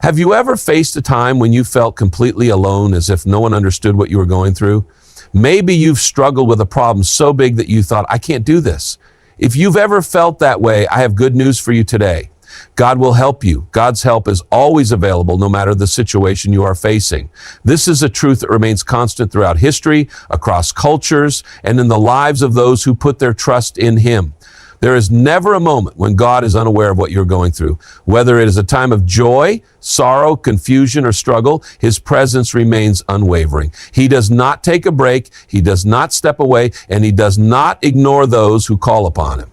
Have you ever faced a time when you felt completely alone, as if no one understood what you were going through? Maybe you've struggled with a problem so big that you thought, I can't do this. If you've ever felt that way, I have good news for you today. God will help you. God's help is always available no matter the situation you are facing. This is a truth that remains constant throughout history, across cultures, and in the lives of those who put their trust in Him. There is never a moment when God is unaware of what you're going through. Whether it is a time of joy, sorrow, confusion, or struggle, His presence remains unwavering. He does not take a break, He does not step away, and He does not ignore those who call upon Him.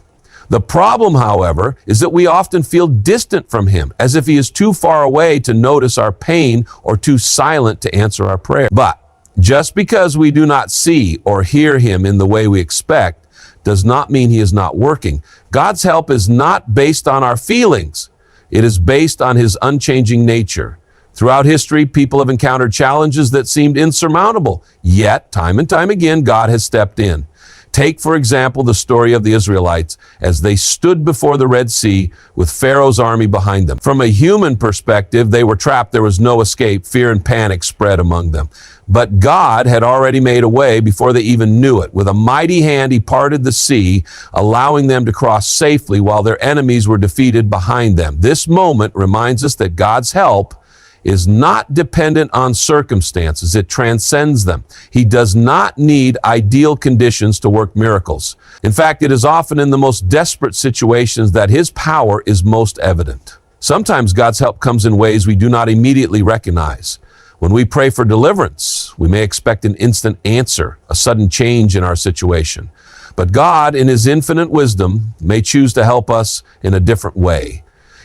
The problem, however, is that we often feel distant from Him, as if He is too far away to notice our pain or too silent to answer our prayer. But just because we do not see or hear Him in the way we expect does not mean He is not working. God's help is not based on our feelings. It is based on His unchanging nature. Throughout history, people have encountered challenges that seemed insurmountable, yet time and time again, God has stepped in. Take, for example, the story of the Israelites as they stood before the Red Sea with Pharaoh's army behind them. From a human perspective, they were trapped. There was no escape. Fear and panic spread among them. But God had already made a way before they even knew it. With a mighty hand, He parted the sea, allowing them to cross safely while their enemies were defeated behind them. This moment reminds us that God's help is not dependent on circumstances. It transcends them. He does not need ideal conditions to work miracles. In fact, it is often in the most desperate situations that His power is most evident. Sometimes God's help comes in ways we do not immediately recognize. When we pray for deliverance, we may expect an instant answer, a sudden change in our situation. But God, in His infinite wisdom, may choose to help us in a different way.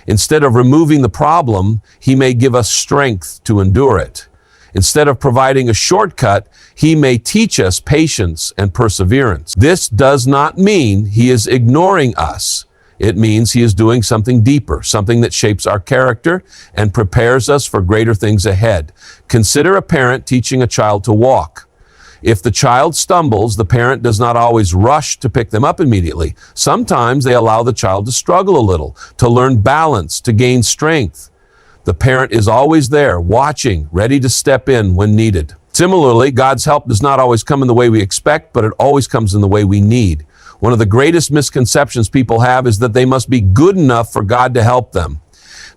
Instead of removing the problem, He may give us strength to endure it. Instead of providing a shortcut, He may teach us patience and perseverance. This does not mean He is ignoring us. It means He is doing something deeper, something that shapes our character and prepares us for greater things ahead. Consider a parent teaching a child to walk. If the child stumbles, the parent does not always rush to pick them up immediately. Sometimes they allow the child to struggle a little, to learn balance, to gain strength. The parent is always there, watching, ready to step in when needed. Similarly, God's help does not always come in the way we expect, but it always comes in the way we need. One of the greatest misconceptions people have is that they must be good enough for God to help them.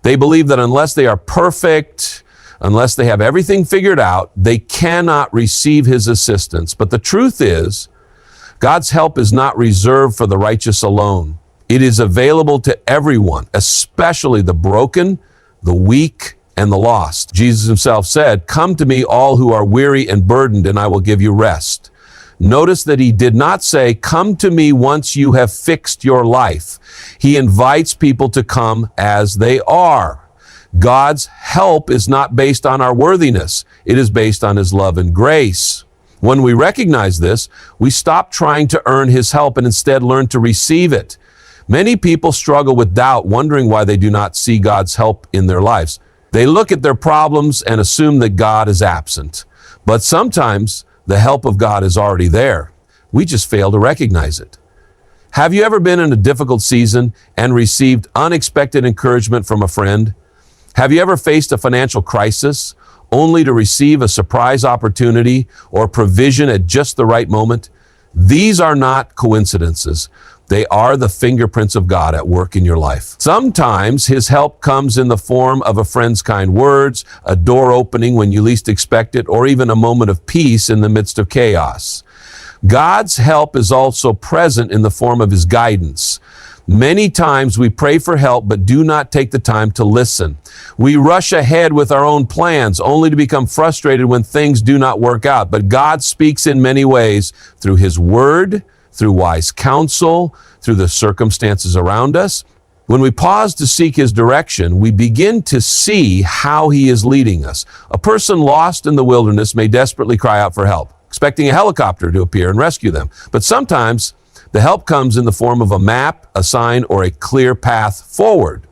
They believe that unless they are perfect, unless they have everything figured out, they cannot receive His assistance. But the truth is, God's help is not reserved for the righteous alone. It is available to everyone, especially the broken, the weak, and the lost. Jesus Himself said, "Come to me, all who are weary and burdened, and I will give you rest." Notice that He did not say, "Come to me once you have fixed your life." He invites people to come as they are. God's help is not based on our worthiness. It is based on His love and grace. When we recognize this, we stop trying to earn His help and instead learn to receive it. Many people struggle with doubt, wondering why they do not see God's help in their lives. They look at their problems and assume that God is absent. But sometimes the help of God is already there. We just fail to recognize it. Have you ever been in a difficult season and received unexpected encouragement from a friend? Have you ever faced a financial crisis only to receive a surprise opportunity or provision at just the right moment? These are not coincidences. They are the fingerprints of God at work in your life. Sometimes His help comes in the form of a friend's kind words, a door opening when you least expect it, or even a moment of peace in the midst of chaos. God's help is also present in the form of His guidance. Many times we pray for help but do not take the time to listen. We rush ahead with our own plans only to become frustrated when things do not work out. But God speaks in many ways through His Word, through wise counsel, through the circumstances around us. When we pause to seek His direction, we begin to see how He is leading us. A person lost in the wilderness may desperately cry out for help, expecting a helicopter to appear and rescue them. But sometimes the help comes in the form of a map, a sign, or a clear path forward.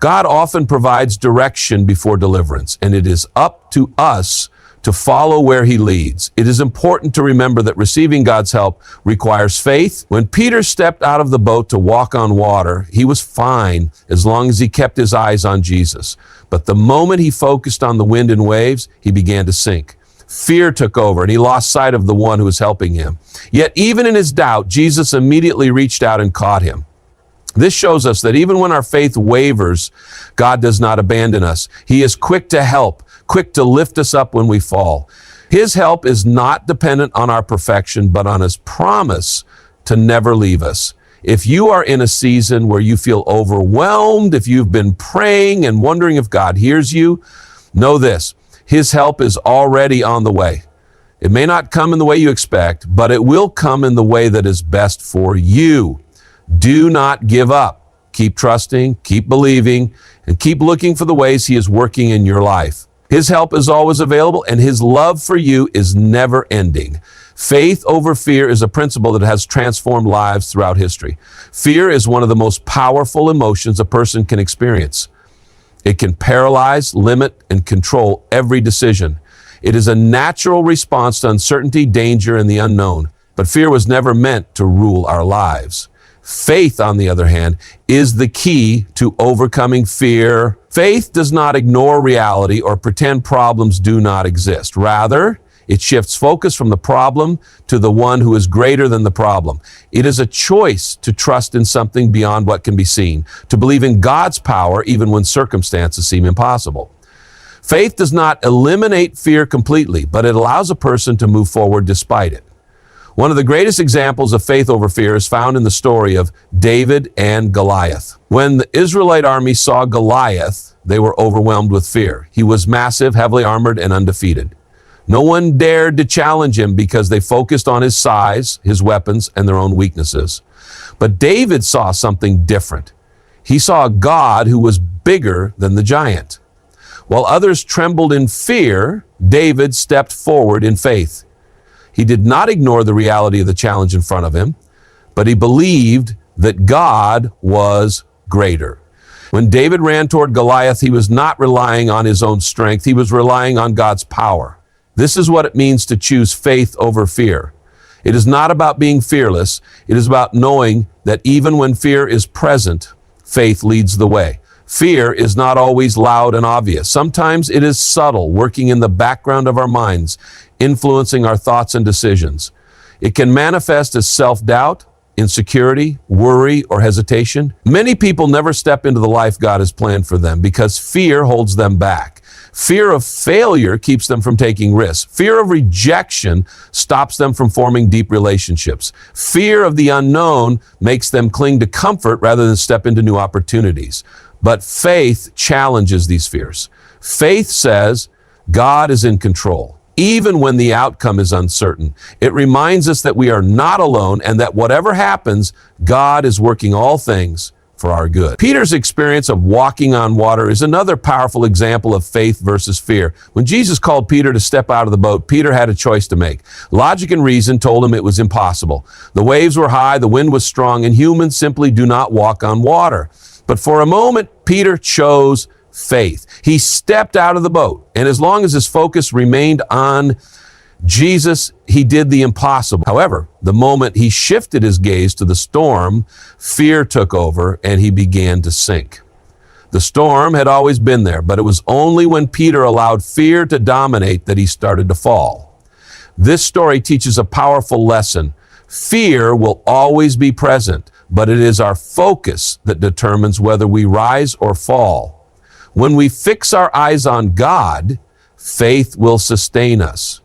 God often provides direction before deliverance, and it is up to us to follow where he leads. It is important to remember that receiving God's help requires faith. When Peter stepped out of the boat to walk on water, he was fine as long as he kept his eyes on Jesus. But the moment he focused on the wind and waves, he began to sink. Fear took over, and he lost sight of the one who was helping him. Yet even in his doubt, Jesus immediately reached out and caught him. This shows us that even when our faith wavers, God does not abandon us. He is quick to help, quick to lift us up when we fall. His help is not dependent on our perfection, but on his promise to never leave us. If you are in a season where you feel overwhelmed, if you've been praying and wondering if God hears you, know this: his help is already on the way. It may not come in the way you expect, but it will come in the way that is best for you. Do not give up. Keep trusting, keep believing, and keep looking for the ways he is working in your life. His help is always available, and his love for you is never ending. Faith over fear is a principle that has transformed lives throughout history. Fear is one of the most powerful emotions a person can experience. It can paralyze, limit, and control every decision. It is a natural response to uncertainty, danger, and the unknown. But fear was never meant to rule our lives. Faith, on the other hand, is the key to overcoming fear. Faith does not ignore reality or pretend problems do not exist. Rather, it shifts focus from the problem to the one who is greater than the problem. It is a choice to trust in something beyond what can be seen, to believe in God's power even when circumstances seem impossible. Faith does not eliminate fear completely, but it allows a person to move forward despite it. One of the greatest examples of faith over fear is found in the story of David and Goliath. When the Israelite army saw Goliath, they were overwhelmed with fear. He was massive, heavily armored, and undefeated. No one dared to challenge him because they focused on his size, his weapons, and their own weaknesses. But David saw something different. He saw a God who was bigger than the giant. While others trembled in fear, David stepped forward in faith. He did not ignore the reality of the challenge in front of him, but he believed that God was greater. When David ran toward Goliath, he was not relying on his own strength. He was relying on God's power. This is what it means to choose faith over fear. It is not about being fearless. It is about knowing that even when fear is present, faith leads the way. Fear is not always loud and obvious. Sometimes it is subtle, working in the background of our minds, influencing our thoughts and decisions. It can manifest as self-doubt, insecurity, worry, or hesitation. Many people never step into the life God has planned for them because fear holds them back. Fear of failure keeps them from taking risks. Fear of rejection stops them from forming deep relationships. Fear of the unknown makes them cling to comfort rather than step into new opportunities. But faith challenges these fears. Faith says God is in control, even when the outcome is uncertain. It reminds us that we are not alone and that whatever happens, God is working all things for our good. Peter's experience of walking on water is another powerful example of faith versus fear. When Jesus called Peter to step out of the boat, Peter had a choice to make. Logic and reason told him it was impossible. The waves were high, the wind was strong, and humans simply do not walk on water. But for a moment, Peter chose faith. He stepped out of the boat, and as long as his focus remained on Jesus, he did the impossible. However, the moment he shifted his gaze to the storm, fear took over and he began to sink. The storm had always been there, but it was only when Peter allowed fear to dominate that he started to fall. This story teaches a powerful lesson. Fear will always be present, but it is our focus that determines whether we rise or fall. When we fix our eyes on God, faith will sustain us.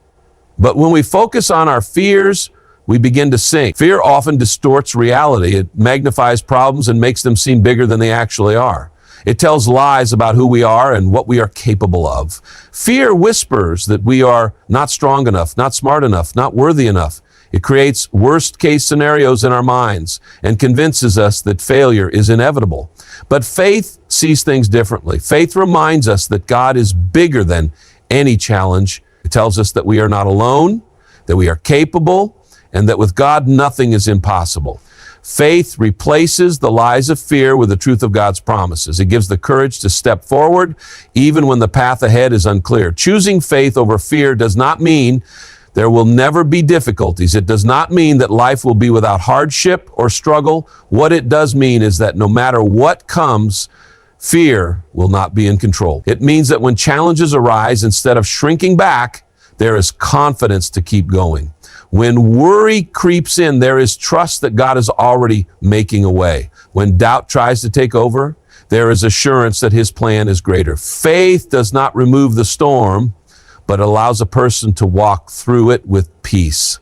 But when we focus on our fears, we begin to sink. Fear often distorts reality. It magnifies problems and makes them seem bigger than they actually are. It tells lies about who we are and what we are capable of. Fear whispers that we are not strong enough, not smart enough, not worthy enough. It creates worst-case scenarios in our minds and convinces us that failure is inevitable. But faith sees things differently. Faith reminds us that God is bigger than any challenge. It tells us that we are not alone, that we are capable, and that with God nothing is impossible. Faith replaces the lies of fear with the truth of God's promises. It gives the courage to step forward even when the path ahead is unclear. Choosing faith over fear does not mean there will never be difficulties. It does not mean that life will be without hardship or struggle. What it does mean is that no matter what comes, fear will not be in control. It means that when challenges arise, instead of shrinking back, there is confidence to keep going. When worry creeps in, there is trust that God is already making a way. When doubt tries to take over, there is assurance that His plan is greater. Faith does not remove the storm, but allows a person to walk through it with peace.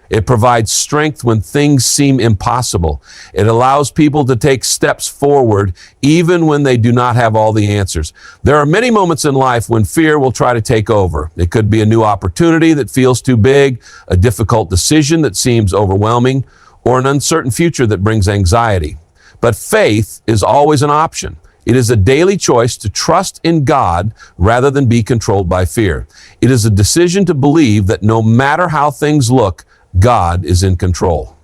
It provides strength when things seem impossible. It allows people to take steps forward even when they do not have all the answers. There are many moments in life when fear will try to take over. It could be a new opportunity that feels too big, a difficult decision that seems overwhelming, or an uncertain future that brings anxiety. But faith is always an option. It is a daily choice to trust in God rather than be controlled by fear. It is a decision to believe that no matter how things look, God is in control.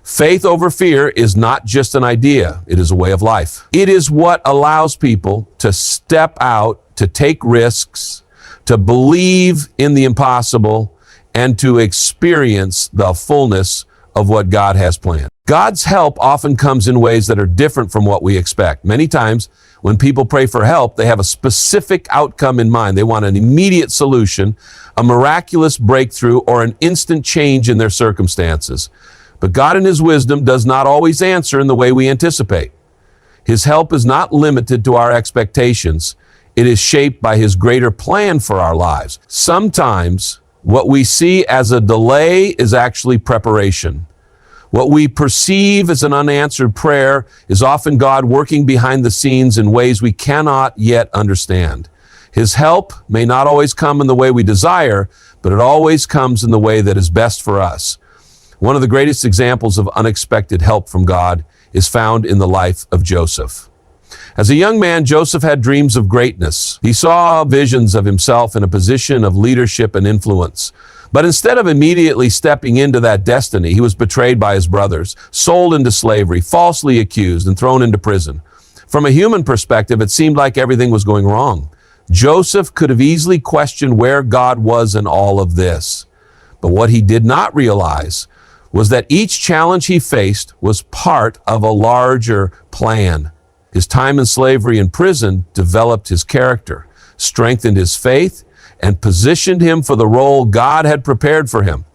Faith over fear is not just an idea, it is a way of life. It is what allows people to step out, to take risks, to believe in the impossible, and to experience the fullness of what God has planned. God's help often comes in ways that are different from what we expect. Many times, when people pray for help, they have a specific outcome in mind. They want an immediate solution, a miraculous breakthrough, or an instant change in their circumstances. But God in His wisdom does not always answer in the way we anticipate. His help is not limited to our expectations. It is shaped by His greater plan for our lives. Sometimes, what we see as a delay is actually preparation. What we perceive as an unanswered prayer is often God working behind the scenes in ways we cannot yet understand. His help may not always come in the way we desire, but it always comes in the way that is best for us. One of the greatest examples of unexpected help from God is found in the life of Joseph. As a young man, Joseph had dreams of greatness. He saw visions of himself in a position of leadership and influence. But instead of immediately stepping into that destiny, he was betrayed by his brothers, sold into slavery, falsely accused, and thrown into prison. From a human perspective, it seemed like everything was going wrong. Joseph could have easily questioned where God was in all of this. But what he did not realize was that each challenge he faced was part of a larger plan. His time in slavery and prison developed his character, strengthened his faith, and positioned him for the role God had prepared for him.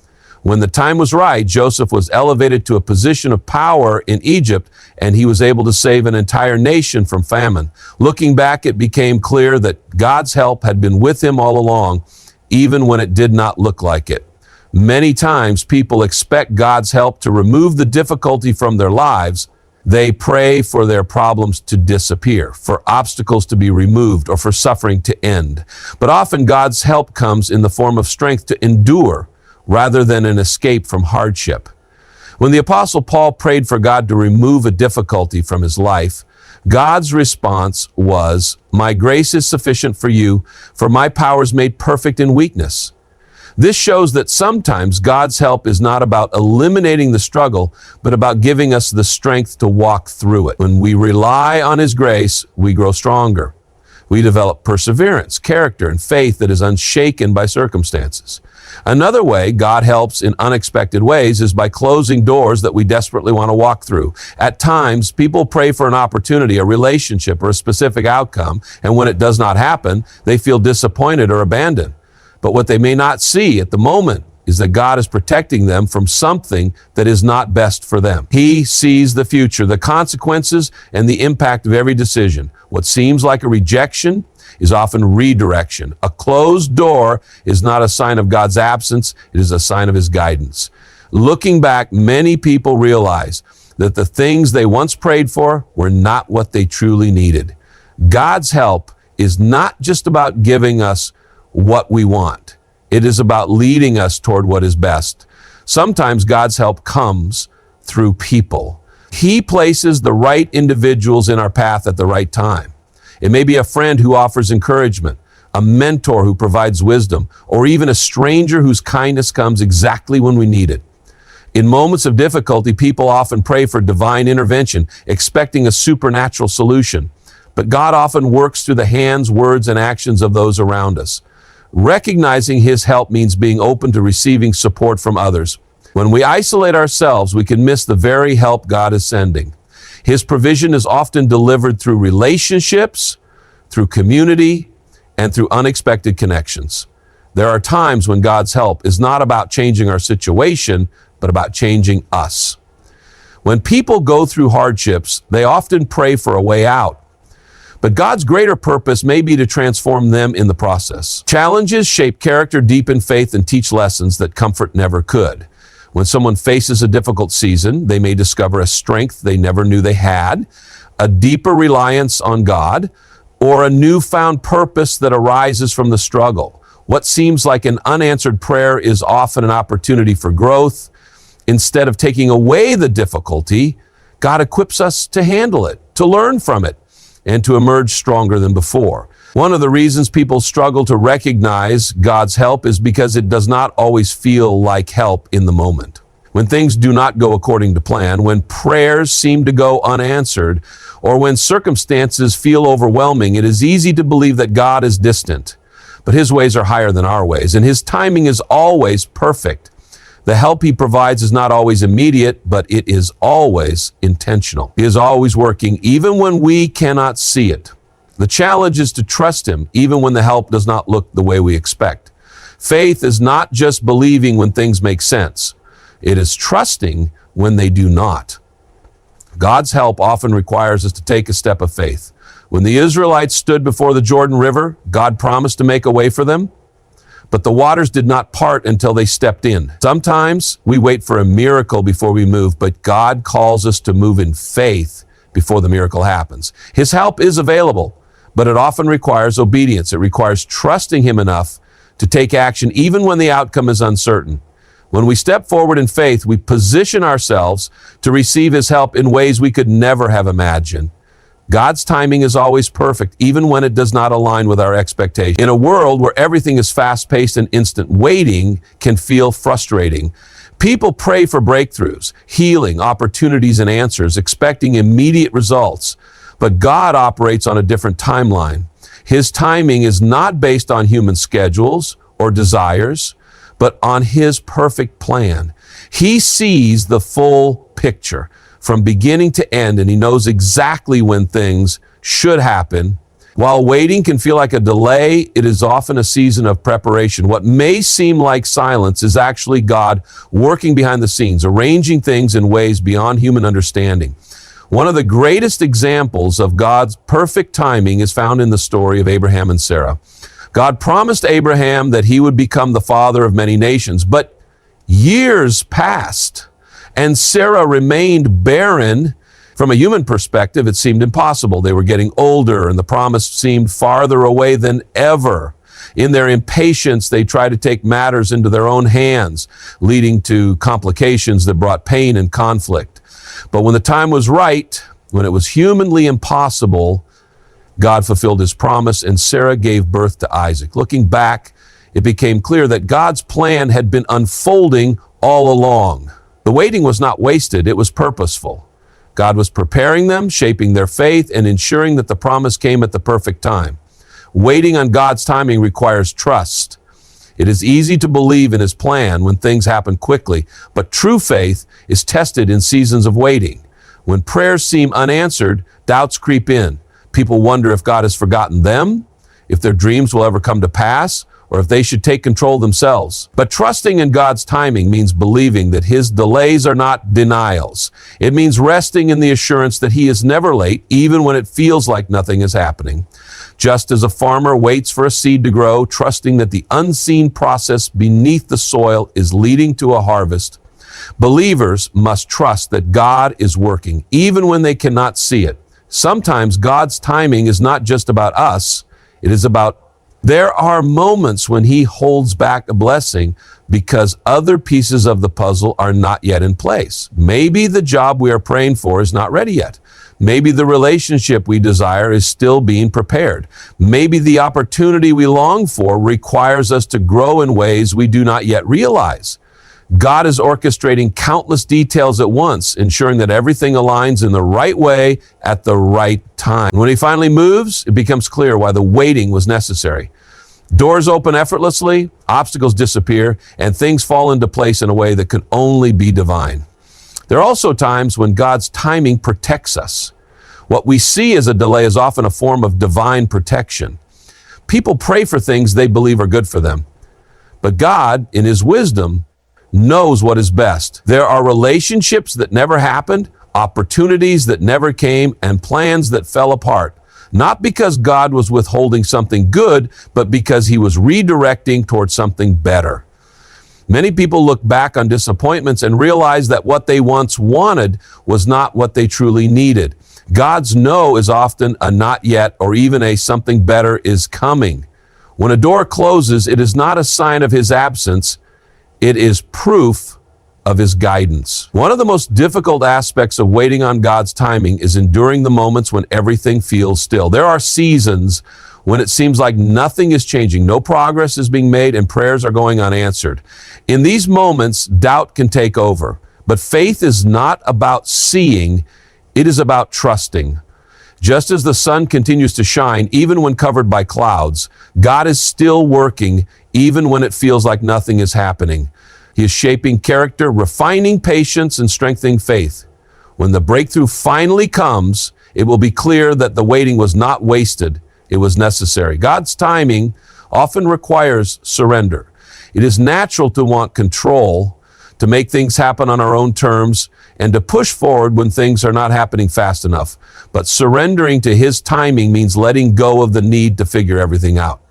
When the time was right, Joseph was elevated to a position of power in Egypt, and he was able to save an entire nation from famine. Looking back, it became clear that God's help had been with him all along, even when it did not look like it. Many times, people expect God's help to remove the difficulty from their lives. They pray for their problems to disappear, for obstacles to be removed, or for suffering to end. But often God's help comes in the form of strength to endure rather than an escape from hardship. When the Apostle Paul prayed for God to remove a difficulty from his life, God's response was, "My grace is sufficient for you, for my power is made perfect in weakness." This shows that sometimes God's help is not about eliminating the struggle, but about giving us the strength to walk through it. When we rely on His grace, we grow stronger. We develop perseverance, character, and faith that is unshaken by circumstances. Another way God helps in unexpected ways is by closing doors that we desperately want to walk through. At times, people pray for an opportunity, a relationship, or a specific outcome, and when it does not happen, they feel disappointed or abandoned. But what they may not see at the moment is that God is protecting them from something that is not best for them. He sees the future, the consequences, and the impact of every decision. What seems like a rejection is often redirection. A closed door is not a sign of God's absence, it is a sign of His guidance. Looking back, many people realize that the things they once prayed for were not what they truly needed. God's help is not just about giving us what we want. It is about leading us toward what is best. Sometimes God's help comes through people. He places the right individuals in our path at the right time. It may be a friend who offers encouragement, a mentor who provides wisdom, or even a stranger whose kindness comes exactly when we need it. In moments of difficulty, people often pray for divine intervention, expecting a supernatural solution. But God often works through the hands, words, and actions of those around us. Recognizing His help means being open to receiving support from others. When we isolate ourselves, we can miss the very help God is sending. His provision is often delivered through relationships, through community, and through unexpected connections. There are times when God's help is not about changing our situation, but about changing us. When people go through hardships, they often pray for a way out. But God's greater purpose may be to transform them in the process. Challenges shape character, deepen faith, and teach lessons that comfort never could. When someone faces a difficult season, they may discover a strength they never knew they had, a deeper reliance on God, or a newfound purpose that arises from the struggle. What seems like an unanswered prayer is often an opportunity for growth. Instead of taking away the difficulty, God equips us to handle it, to learn from it, and to emerge stronger than before. One of the reasons people struggle to recognize God's help is because it does not always feel like help in the moment. When things do not go according to plan, when prayers seem to go unanswered, or when circumstances feel overwhelming, it is easy to believe that God is distant. But His ways are higher than our ways, and His timing is always perfect. The help He provides is not always immediate, but it is always intentional. He is always working, even when we cannot see it. The challenge is to trust Him, even when the help does not look the way we expect. Faith is not just believing when things make sense. It is trusting when they do not. God's help often requires us to take a step of faith. When the Israelites stood before the Jordan River, God promised to make a way for them, but the waters did not part until they stepped in. Sometimes we wait for a miracle before we move, but God calls us to move in faith before the miracle happens. His help is available, but it often requires obedience. It requires trusting Him enough to take action even when the outcome is uncertain. When we step forward in faith, we position ourselves to receive His help in ways we could never have imagined. God's timing is always perfect, even when it does not align with our expectations. In a world where everything is fast-paced and instant, waiting can feel frustrating. People pray for breakthroughs, healing, opportunities, and answers, expecting immediate results. But God operates on a different timeline. His timing is not based on human schedules or desires, but on His perfect plan. He sees the full picture from beginning to end, and He knows exactly when things should happen. While waiting can feel like a delay, it is often a season of preparation. What may seem like silence is actually God working behind the scenes, arranging things in ways beyond human understanding. One of the greatest examples of God's perfect timing is found in the story of Abraham and Sarah. God promised Abraham that he would become the father of many nations, but years passed, and Sarah remained barren. From a human perspective, it seemed impossible. They were getting older, and the promise seemed farther away than ever. In their impatience, they tried to take matters into their own hands, leading to complications that brought pain and conflict. But when the time was right, when it was humanly impossible, God fulfilled His promise, and Sarah gave birth to Isaac. Looking back, it became clear that God's plan had been unfolding all along. The waiting was not wasted, it was purposeful. God was preparing them, shaping their faith, and ensuring that the promise came at the perfect time. Waiting on God's timing requires trust. It is easy to believe in His plan when things happen quickly, but true faith is tested in seasons of waiting. When prayers seem unanswered, doubts creep in. People wonder if God has forgotten them, if their dreams will ever come to pass, or if they should take control themselves. But trusting in God's timing means believing that His delays are not denials. It means resting in the assurance that He is never late, even when it feels like nothing is happening. Just as a farmer waits for a seed to grow, trusting that the unseen process beneath the soil is leading to a harvest, believers must trust that God is working, even when they cannot see it. Sometimes God's timing is not just about us, it is about there are moments when He holds back a blessing because other pieces of the puzzle are not yet in place. Maybe the job we are praying for is not ready yet. Maybe the relationship we desire is still being prepared. Maybe the opportunity we long for requires us to grow in ways we do not yet realize. God is orchestrating countless details at once, ensuring that everything aligns in the right way at the right time. When he finally moves, it becomes clear why the waiting was necessary. Doors open effortlessly, obstacles disappear, and things fall into place in a way that can only be divine. There are also times when God's timing protects us. What we see as a delay is often a form of divine protection. People pray for things they believe are good for them, but God, in his wisdom, knows what is best. There are relationships that never happened, opportunities that never came, and plans that fell apart. Not because God was withholding something good, but because he was redirecting towards something better. Many people look back on disappointments and realize that what they once wanted was not what they truly needed. God's no is often a not yet, or even a something better is coming. When a door closes, it is not a sign of his absence. It is proof of his guidance. One of the most difficult aspects of waiting on God's timing is enduring the moments when everything feels still. There are seasons when it seems like nothing is changing, no progress is being made, and prayers are going unanswered. In these moments, doubt can take over. But faith is not about seeing, it is about trusting. Just as the sun continues to shine, even when covered by clouds, God is still working, even when it feels like nothing is happening. He is shaping character, refining patience, and strengthening faith. When the breakthrough finally comes, it will be clear that the waiting was not wasted, it was necessary. God's timing often requires surrender. It is natural to want control, to make things happen on our own terms, and to push forward when things are not happening fast enough. But surrendering to his timing means letting go of the need to figure everything out.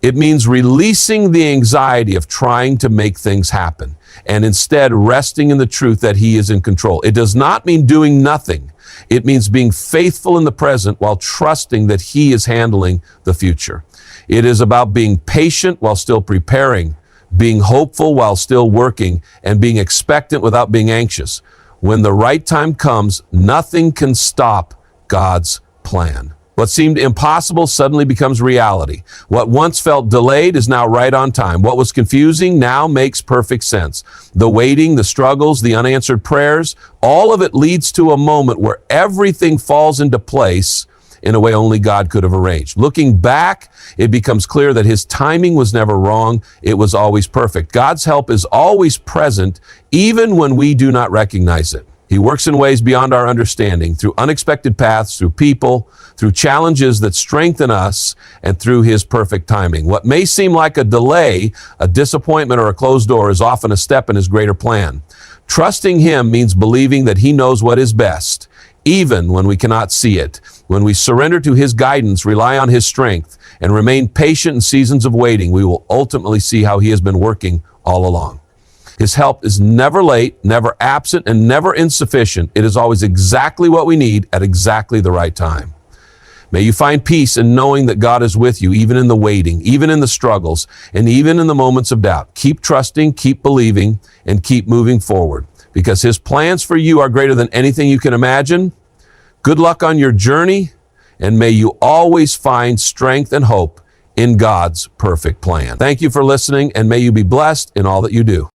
It means releasing the anxiety of trying to make things happen and instead resting in the truth that he is in control. It does not mean doing nothing. It means being faithful in the present while trusting that he is handling the future. It is about being patient while still preparing, being hopeful while still working, and being expectant without being anxious. When the right time comes, nothing can stop God's plan. What seemed impossible suddenly becomes reality. What once felt delayed is now right on time. What was confusing now makes perfect sense. The waiting, the struggles, the unanswered prayers, all of it leads to a moment where everything falls into place in a way only God could have arranged. Looking back, it becomes clear that his timing was never wrong. It was always perfect. God's help is always present, even when we do not recognize it. He works in ways beyond our understanding, through unexpected paths, through people, through challenges that strengthen us, and through his perfect timing. What may seem like a delay, a disappointment, or a closed door is often a step in his greater plan. Trusting him means believing that he knows what is best, even when we cannot see it. When we surrender to his guidance, rely on his strength, and remain patient in seasons of waiting, we will ultimately see how he has been working all along. His help is never late, never absent, and never insufficient. It is always exactly what we need at exactly the right time. May you find peace in knowing that God is with you, even in the waiting, even in the struggles, and even in the moments of doubt. Keep trusting, keep believing, and keep moving forward, because his plans for you are greater than anything you can imagine. Good luck on your journey, and may you always find strength and hope in God's perfect plan. Thank you for listening, and may you be blessed in all that you do.